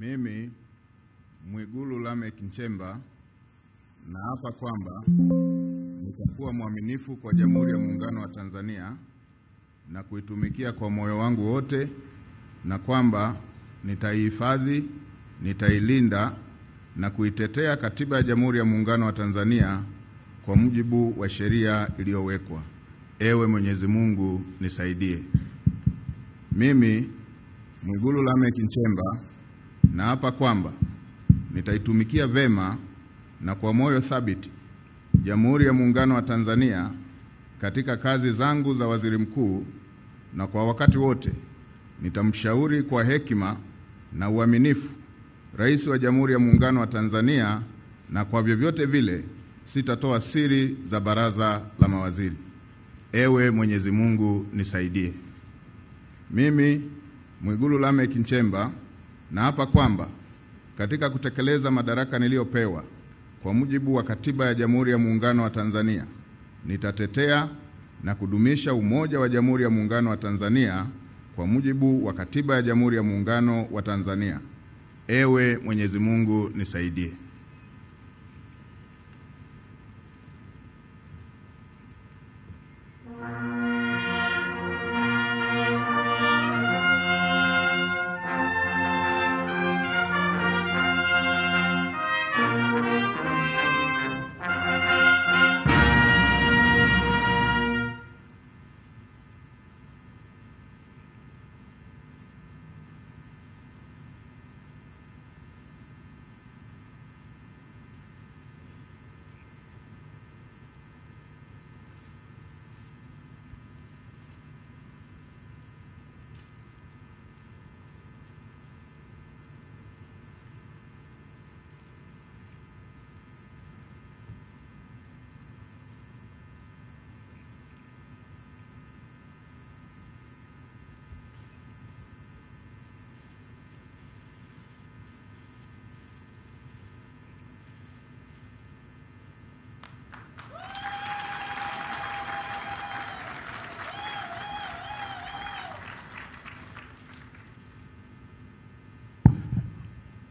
Mimi Mwigulu Lameck Nchemba naapa kwamba nitakuwa mwaminifu kwa Jamhuri ya Muungano wa Tanzania na kuitumikia kwa moyo wangu wote, na kwamba nitaihifadhi, nitailinda na kuitetea Katiba ya Jamhuri ya Muungano wa Tanzania kwa mujibu wa sheria iliyowekwa. Ewe Mwenyezi Mungu nisaidie. Mimi Mwigulu Lameck Nchemba naapa kwamba nitaitumikia vema na kwa moyo thabiti Jamhuri ya Muungano wa Tanzania katika kazi zangu za waziri mkuu, na kwa wakati wote nitamshauri kwa hekima na uaminifu Rais wa Jamhuri ya Muungano wa Tanzania, na kwa vyovyote vile sitatoa siri za baraza la mawaziri. Ewe Mwenyezi Mungu nisaidie. Mimi Mwigulu Lameck Nchemba naapa kwamba katika kutekeleza madaraka niliyopewa kwa mujibu wa Katiba ya Jamhuri ya Muungano wa Tanzania, nitatetea na kudumisha umoja wa Jamhuri ya Muungano wa Tanzania kwa mujibu wa Katiba ya Jamhuri ya Muungano wa Tanzania. Ewe Mwenyezi Mungu nisaidie.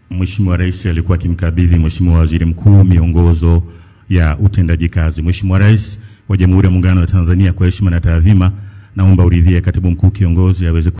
Mheshimiwa Rais alikuwa akimkabidhi Mheshimiwa Waziri Mkuu miongozo ya utendaji kazi. Mheshimiwa Rais wa Jamhuri ya Muungano wa Tanzania, kwa heshima na taadhima, naomba uridhie Katibu Mkuu kiongozi aweze